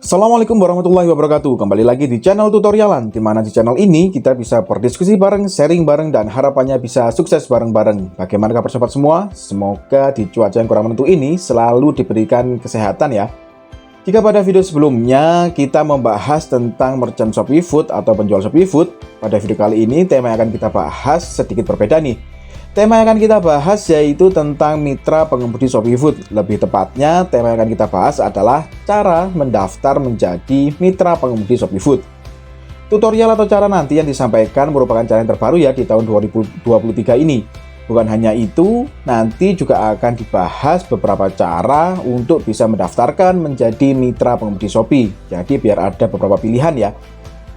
Assalamualaikum warahmatullahi wabarakatuh. Kembali lagi di channel tutorialan, di mana di channel ini kita bisa berdiskusi bareng, sharing bareng, dan harapannya bisa sukses bareng-bareng. Bagaimana kabar sobat semua? Semoga di cuaca yang kurang menentu ini selalu diberikan kesehatan ya. Jika pada video sebelumnya kita membahas tentang merchant Shopee Food atau penjual Shopee Food, pada video kali ini tema yang akan kita bahas sedikit berbeda nih. Tema yang akan kita bahas yaitu tentang mitra pengemudi Shopee Food. Lebih tepatnya, tema yang akan kita bahas adalah cara mendaftar menjadi mitra pengemudi Shopee Food. Tutorial atau cara nanti yang disampaikan merupakan cara yang terbaru ya di tahun 2023 ini. Bukan hanya itu, nanti juga akan dibahas beberapa cara untuk bisa mendaftarkan menjadi mitra pengemudi Shopee. Jadi biar ada beberapa pilihan ya.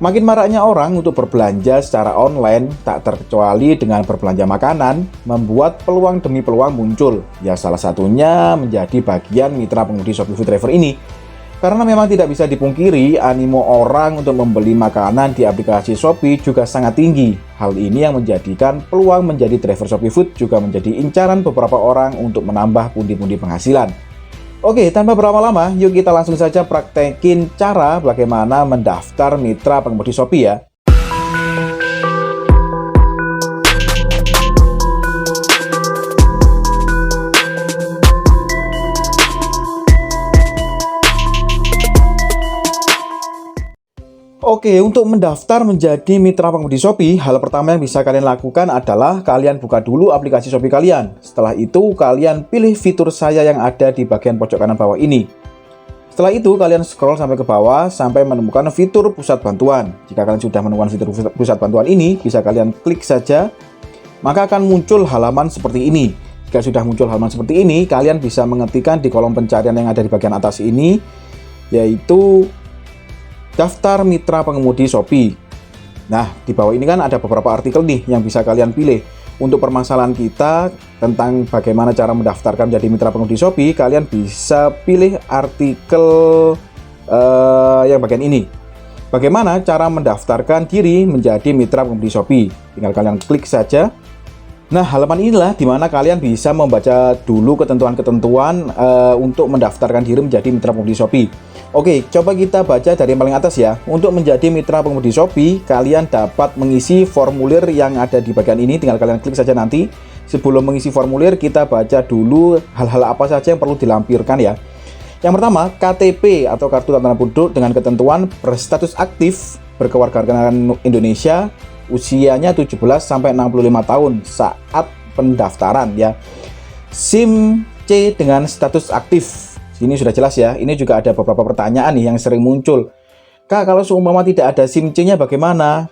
Makin maraknya orang untuk berbelanja secara online, tak terkecuali dengan berbelanja makanan, membuat peluang demi peluang muncul. Ya salah satunya menjadi bagian mitra pengemudi Shopee Food Driver ini. Karena memang tidak bisa dipungkiri, animo orang untuk membeli makanan di aplikasi Shopee juga sangat tinggi. Hal ini yang menjadikan peluang menjadi driver Shopee Food juga menjadi incaran beberapa orang untuk menambah pundi-pundi penghasilan. Oke, tanpa berlama-lama, yuk kita langsung saja praktekin cara bagaimana mendaftar mitra pengemudi Shopee ya. Oke, untuk mendaftar menjadi mitra pengemudi Shopee, hal pertama yang bisa kalian lakukan adalah kalian buka dulu aplikasi Shopee kalian. Setelah itu, kalian pilih fitur saya yang ada di bagian pojok kanan bawah ini. Setelah itu, kalian scroll sampai ke bawah sampai menemukan fitur pusat bantuan. Jika kalian sudah menemukan fitur pusat bantuan ini, bisa kalian klik saja, maka akan muncul halaman seperti ini. Jika sudah muncul halaman seperti ini, kalian bisa mengetikkan di kolom pencarian yang ada di bagian atas ini, yaitu daftar mitra pengemudi Shopee. Nah, di bawah ini kan ada beberapa artikel nih yang bisa kalian pilih. Untuk permasalahan kita tentang bagaimana cara mendaftarkan menjadi mitra pengemudi Shopee, kalian bisa pilih artikel yang bagian ini. Bagaimana cara mendaftarkan diri menjadi mitra pengemudi Shopee? Tinggal kalian klik saja. Nah, halaman inilah di mana kalian bisa membaca dulu ketentuan-ketentuan untuk mendaftarkan diri menjadi mitra pengemudi Shopee. Oke, coba kita baca dari yang paling atas ya. Untuk menjadi mitra pengemudi Shopee, kalian dapat mengisi formulir yang ada di bagian ini. Tinggal kalian klik saja nanti. Sebelum mengisi formulir, kita baca dulu hal-hal apa saja yang perlu dilampirkan ya. Yang pertama, KTP atau kartu tanda penduduk dengan ketentuan berstatus aktif, berkewarganegaraan Indonesia, usianya 17 sampai 65 tahun saat pendaftaran ya. SIM C dengan status aktif. Ini sudah jelas ya. Ini juga ada beberapa pertanyaan nih yang sering muncul. Kak, kalau seumpama tidak ada SIM C-nya bagaimana?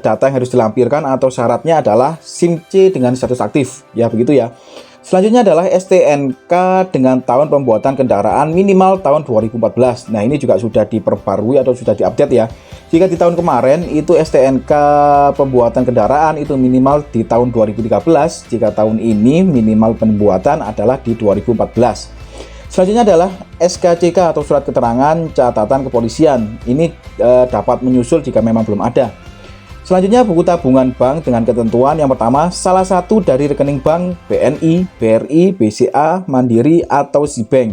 Data yang harus dilampirkan atau syaratnya adalah SIM C dengan status aktif. Ya, begitu ya. Selanjutnya adalah STNK dengan tahun pembuatan kendaraan minimal tahun 2014. Nah, ini juga sudah diperbarui atau sudah diupdate ya. Jika di tahun kemarin itu STNK pembuatan kendaraan itu minimal di tahun 2013, jika tahun ini minimal pembuatan adalah di 2014. Selanjutnya adalah SKCK atau surat keterangan catatan kepolisian. Ini dapat menyusul jika memang belum ada. Selanjutnya buku tabungan bank dengan ketentuan yang pertama, salah satu dari rekening bank BNI, BRI, BCA, Mandiri, atau SIBank.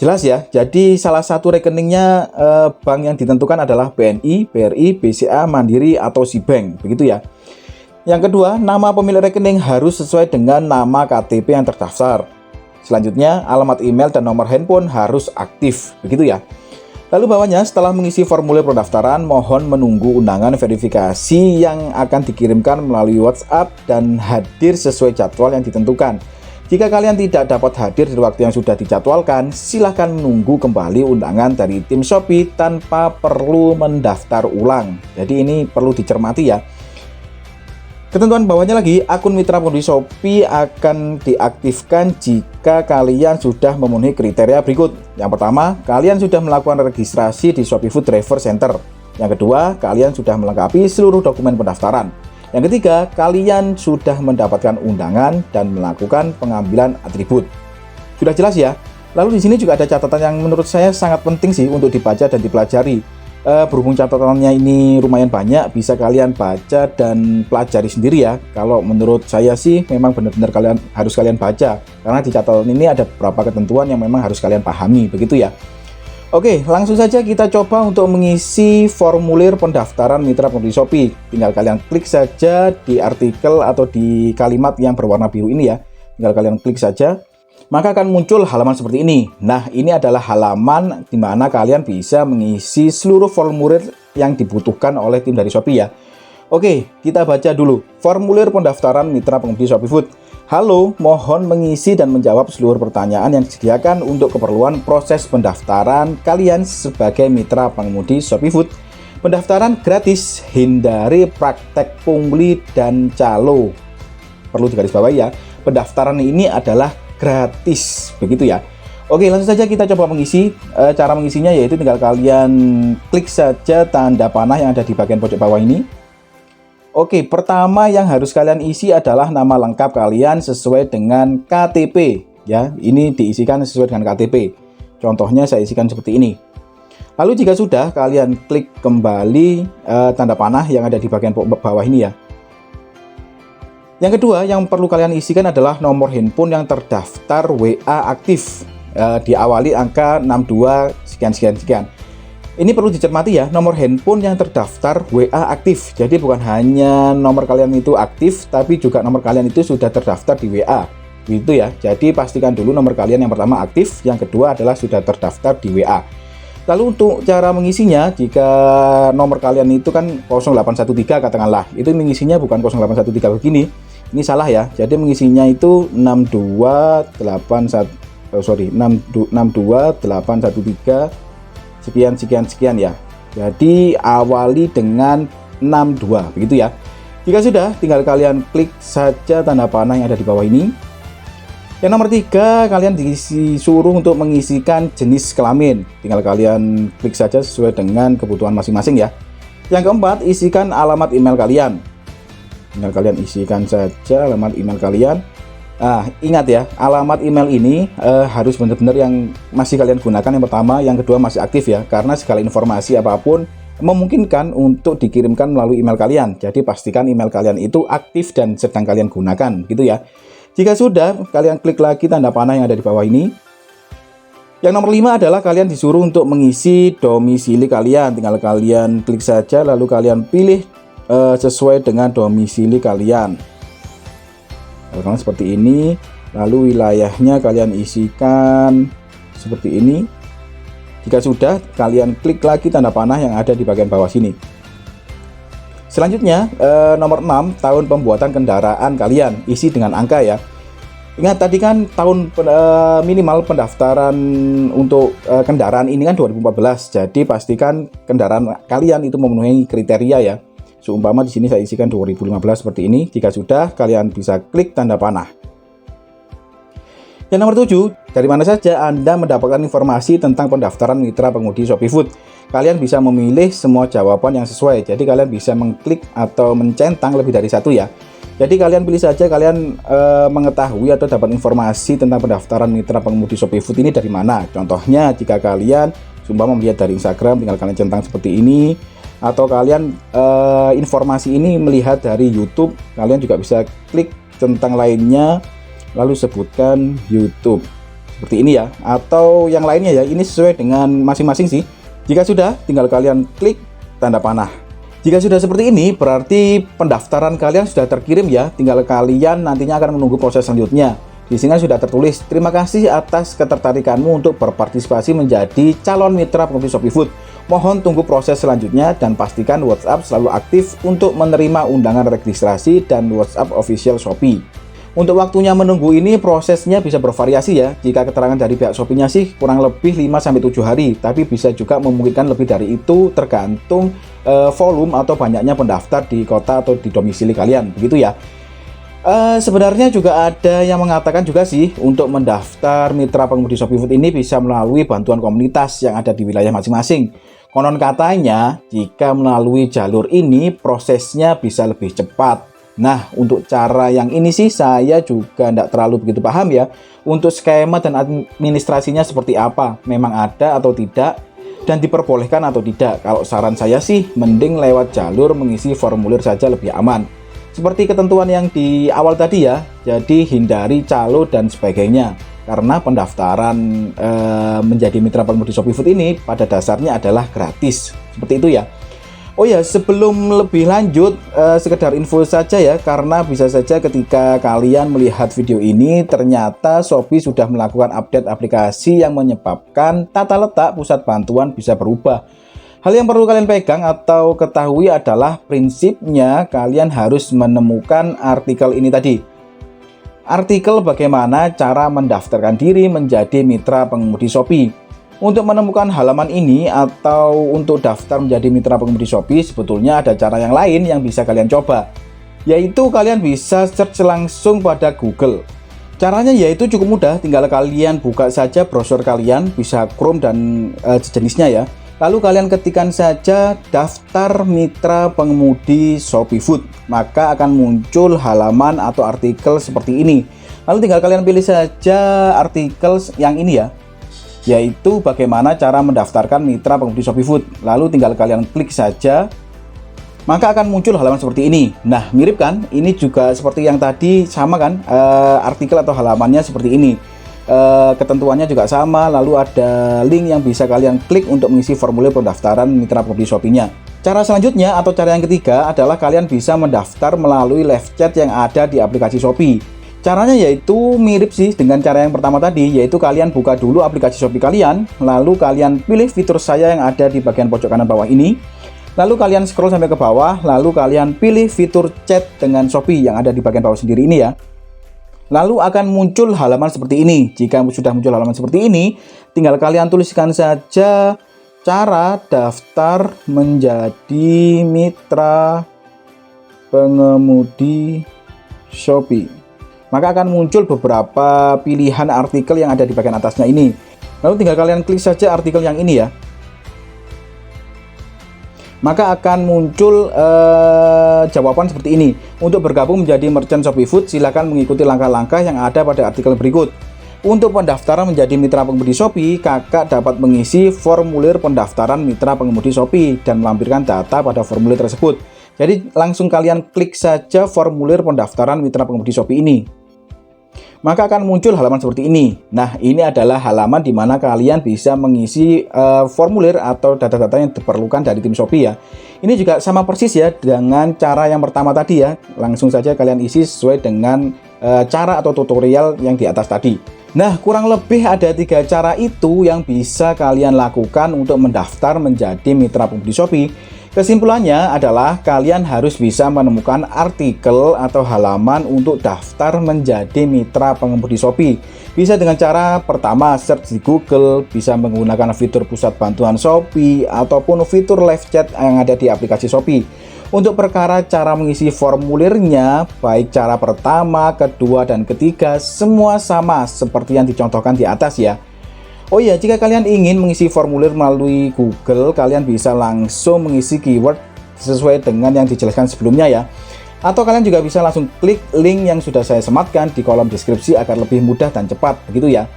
Jelas ya, jadi salah satu rekeningnya bank yang ditentukan adalah BNI, BRI, BCA, Mandiri, atau SIBank. Begitu ya. Yang kedua, nama pemilik rekening harus sesuai dengan nama KTP yang terdaftar. Selanjutnya, alamat email dan nomor handphone harus aktif, begitu ya. Lalu bawahnya, setelah mengisi formulir pendaftaran, mohon menunggu undangan verifikasi yang akan dikirimkan melalui WhatsApp dan hadir sesuai jadwal yang ditentukan. Jika kalian tidak dapat hadir di waktu yang sudah dijadwalkan, silahkan menunggu kembali undangan dari tim Shopee tanpa perlu mendaftar ulang. Jadi ini perlu dicermati ya. Ketentuan bawahnya lagi, akun mitra pengemudi Shopee akan diaktifkan jika kalian sudah memenuhi kriteria berikut. Yang pertama, kalian sudah melakukan registrasi di Shopee Food Driver Center. Yang kedua, kalian sudah melengkapi seluruh dokumen pendaftaran. Yang ketiga, kalian sudah mendapatkan undangan dan melakukan pengambilan atribut. Sudah jelas ya? Lalu di sini juga ada catatan yang menurut saya sangat penting sih untuk dibaca dan dipelajari. Berhubung catatannya ini lumayan banyak, bisa kalian baca dan pelajari sendiri ya. Kalau menurut saya sih memang benar-benar harus kalian baca, karena di catatan ini ada beberapa ketentuan yang memang harus kalian pahami, begitu ya. Oke, langsung saja kita coba untuk mengisi formulir pendaftaran mitra pengemudi Shopee. Tinggal kalian klik saja di artikel atau di kalimat yang berwarna biru ini ya. Tinggal kalian klik saja, maka akan muncul halaman seperti ini. Nah, ini adalah halaman di mana kalian bisa mengisi seluruh formulir yang dibutuhkan oleh tim dari Shopee ya. Oke, kita baca dulu. Formulir pendaftaran mitra pengemudi Shopee Food. Halo, mohon mengisi dan menjawab seluruh pertanyaan yang disediakan untuk keperluan proses pendaftaran kalian sebagai mitra pengemudi Shopee Food. Pendaftaran gratis, hindari praktek pungli dan calo. Perlu digarisbawahi ya, pendaftaran ini adalah gratis, begitu ya. Oke, langsung saja kita coba mengisi. Cara mengisinya yaitu tinggal kalian klik saja tanda panah yang ada di bagian pojok bawah ini. Oke, pertama yang harus kalian isi adalah nama lengkap kalian sesuai dengan KTP ya. Ini diisikan sesuai dengan KTP. Contohnya saya isikan seperti ini. Lalu jika sudah, kalian klik kembali tanda panah yang ada di bagian bawah ini ya. Yang kedua yang perlu kalian isikan adalah nomor handphone yang terdaftar WA aktif. Diawali angka 62 sekian. Ini perlu dicermati ya, nomor handphone yang terdaftar WA aktif. Jadi bukan hanya nomor kalian itu aktif, tapi juga nomor kalian itu sudah terdaftar di WA. Gitu ya. Jadi pastikan dulu nomor kalian yang pertama aktif, yang kedua adalah sudah terdaftar di WA. Lalu untuk cara mengisinya, jika nomor kalian itu kan 0813 katakanlah, itu mengisinya bukan 0813 begini. Ini salah ya. Jadi mengisinya itu 62813 sekian ya. Jadi awali dengan 62 begitu ya. Jika sudah, tinggal kalian klik saja tanda panah yang ada di bawah ini. Yang nomor 3, kalian disuruh untuk mengisikan jenis kelamin. Tinggal kalian klik saja sesuai dengan kebutuhan masing-masing ya. Yang keempat, isikan alamat email kalian. Tinggal kalian isikan saja alamat email kalian. Nah, ingat ya, alamat email ini harus benar-benar yang masih kalian gunakan yang pertama, yang kedua masih aktif ya, karena segala informasi apapun memungkinkan untuk dikirimkan melalui email kalian. Jadi pastikan email kalian itu aktif dan sedang kalian gunakan, gitu ya. Jika sudah, kalian klik lagi tanda panah yang ada di bawah ini. Yang nomor 5 adalah kalian disuruh untuk mengisi domisili kalian. Tinggal kalian klik saja, lalu kalian pilih sesuai dengan domisili kalian. Kalau seperti ini, lalu wilayahnya kalian isikan seperti ini. Jika sudah, kalian klik lagi tanda panah yang ada di bagian bawah sini. Selanjutnya, nomor 6, tahun pembuatan kendaraan kalian, isi dengan angka ya. Ingat tadi kan tahun minimal pendaftaran untuk kendaraan ini kan 2014. Jadi pastikan kendaraan kalian itu memenuhi kriteria ya. Seumpama di sini saya isikan 2015 seperti ini. Jika sudah, kalian bisa klik tanda panah. Yang nomor 7, dari mana saja Anda mendapatkan informasi tentang pendaftaran mitra pengemudi Shopee Food. Kalian bisa memilih semua jawaban yang sesuai. Jadi kalian bisa mengklik atau mencentang lebih dari satu ya. Jadi kalian pilih saja kalian mengetahui atau dapat informasi tentang pendaftaran mitra pengemudi Shopee Food ini dari mana. Contohnya jika kalian seumpama melihat dari Instagram, tinggal kalian centang seperti ini. Atau kalian informasi ini melihat dari YouTube, kalian juga bisa klik centang lainnya lalu sebutkan YouTube seperti ini ya, atau yang lainnya ya. Ini sesuai dengan masing-masing sih. Jika sudah, tinggal kalian klik tanda panah. Jika sudah seperti ini, berarti pendaftaran kalian sudah terkirim ya. Tinggal kalian nantinya akan menunggu proses selanjutnya. Di sini sudah tertulis, terima kasih atas ketertarikanmu untuk berpartisipasi menjadi calon mitra pengemudi Shopee Food. Mohon tunggu proses selanjutnya dan pastikan WhatsApp selalu aktif untuk menerima undangan registrasi dan WhatsApp official Shopee. Untuk waktunya menunggu ini prosesnya bisa bervariasi ya. Jika keterangan dari pihak Shopee-nya sih kurang lebih 5-7 hari, tapi bisa juga memungkinkan lebih dari itu tergantung volume atau banyaknya pendaftar di kota atau di domisili kalian, begitu ya. Sebenarnya juga ada yang mengatakan juga sih untuk mendaftar mitra pengemudi Shopee Food ini bisa melalui bantuan komunitas yang ada di wilayah masing-masing. Konon katanya jika melalui jalur ini prosesnya bisa lebih cepat. Nah, untuk cara yang ini sih saya juga tidak terlalu begitu paham ya. Untuk skema dan administrasinya seperti apa, memang ada atau tidak, dan diperbolehkan atau tidak. Kalau saran saya sih mending lewat jalur mengisi formulir saja lebih aman. Seperti ketentuan yang di awal tadi ya, jadi hindari calo dan sebagainya. karena pendaftaran menjadi mitra pengemudi Shopee Food ini pada dasarnya adalah gratis. Seperti itu ya. Oh ya, sebelum lebih lanjut, sekedar info saja ya, karena bisa saja ketika kalian melihat video ini, ternyata Shopee sudah melakukan update aplikasi yang menyebabkan tata letak pusat bantuan bisa berubah. Hal yang perlu kalian pegang atau ketahui adalah prinsipnya kalian harus menemukan artikel ini tadi. Artikel bagaimana cara mendaftarkan diri menjadi mitra pengemudi Shopee. Untuk menemukan halaman ini atau untuk daftar menjadi mitra pengemudi Shopee, sebetulnya ada cara yang lain yang bisa kalian coba, yaitu kalian bisa search langsung pada Google. Caranya yaitu cukup mudah, tinggal kalian buka saja browser kalian, bisa Chrome dan sejenisnya ya. Lalu kalian ketikkan saja daftar mitra pengemudi Shopee Food, maka akan muncul halaman atau artikel seperti ini. Lalu tinggal kalian pilih saja artikel yang ini ya, yaitu bagaimana cara mendaftarkan mitra pengemudi Shopee Food. Lalu tinggal kalian klik saja, maka akan muncul halaman seperti ini. Nah, mirip kan? Ini juga seperti yang tadi, sama kan? Artikel atau halamannya seperti ini. Ketentuannya juga sama. Lalu ada link yang bisa kalian klik untuk mengisi formulir pendaftaran mitra pengemudi Shopee-nya. Cara selanjutnya atau cara yang ketiga adalah kalian bisa mendaftar melalui live chat yang ada di aplikasi Shopee. Caranya yaitu mirip sih dengan cara yang pertama tadi, yaitu kalian buka dulu aplikasi Shopee kalian, lalu kalian pilih fitur saya yang ada di bagian pojok kanan bawah ini, lalu kalian scroll sampai ke bawah, lalu kalian pilih fitur chat dengan Shopee yang ada di bagian bawah sendiri ini ya. Lalu akan muncul halaman seperti ini. Jika sudah muncul halaman seperti ini, tinggal kalian tuliskan saja cara daftar menjadi mitra pengemudi Shopee. Maka akan muncul beberapa pilihan artikel yang ada di bagian atasnya ini. Lalu tinggal kalian klik saja artikel yang ini ya. Maka akan muncul jawaban seperti ini. Untuk bergabung menjadi merchant Shopee Food, silakan mengikuti langkah-langkah yang ada pada artikel berikut. Untuk pendaftaran menjadi mitra pengemudi Shopee, kakak dapat mengisi formulir pendaftaran mitra pengemudi Shopee dan melampirkan data pada formulir tersebut. Jadi langsung kalian klik saja formulir pendaftaran mitra pengemudi Shopee ini. Maka akan muncul halaman seperti ini. Nah, ini adalah halaman di mana kalian bisa mengisi formulir atau data-data yang diperlukan dari tim Shopee ya. Ini juga sama persis ya dengan cara yang pertama tadi ya. Langsung saja kalian isi sesuai dengan cara atau tutorial yang di atas tadi. Nah, kurang lebih ada 3 cara itu yang bisa kalian lakukan untuk mendaftar menjadi mitra pengemudi Shopee. Kesimpulannya adalah kalian harus bisa menemukan artikel atau halaman untuk daftar menjadi mitra pengemudi Shopee. Bisa dengan cara pertama search di Google, bisa menggunakan fitur pusat bantuan Shopee, ataupun fitur live chat yang ada di aplikasi Shopee. Untuk perkara cara mengisi formulirnya, baik cara pertama, kedua, dan ketiga, semua sama seperti yang dicontohkan di atas ya. Oh iya, jika kalian ingin mengisi formulir melalui Google, kalian bisa langsung mengisi keyword sesuai dengan yang dijelaskan sebelumnya ya. Atau kalian juga bisa langsung klik link yang sudah saya sematkan di kolom deskripsi agar lebih mudah dan cepat, begitu ya.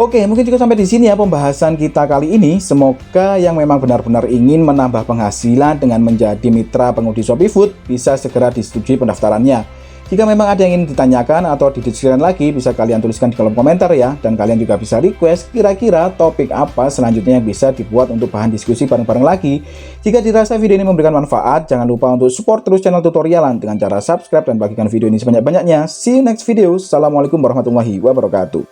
Oke, mungkin juga sampai di sini ya pembahasan kita kali ini. Semoga yang memang benar-benar ingin menambah penghasilan dengan menjadi mitra pengemudi Shopee Food bisa segera disetujui pendaftarannya. Jika memang ada yang ingin ditanyakan atau didiskusikan lagi, bisa kalian tuliskan di kolom komentar ya. Dan kalian juga bisa request kira-kira topik apa selanjutnya yang bisa dibuat untuk bahan diskusi bareng-bareng lagi. Jika dirasa video ini memberikan manfaat, jangan lupa untuk support terus channel tutorialan dengan cara subscribe dan bagikan video ini sebanyak-banyaknya. See you next video. Assalamualaikum warahmatullahi wabarakatuh.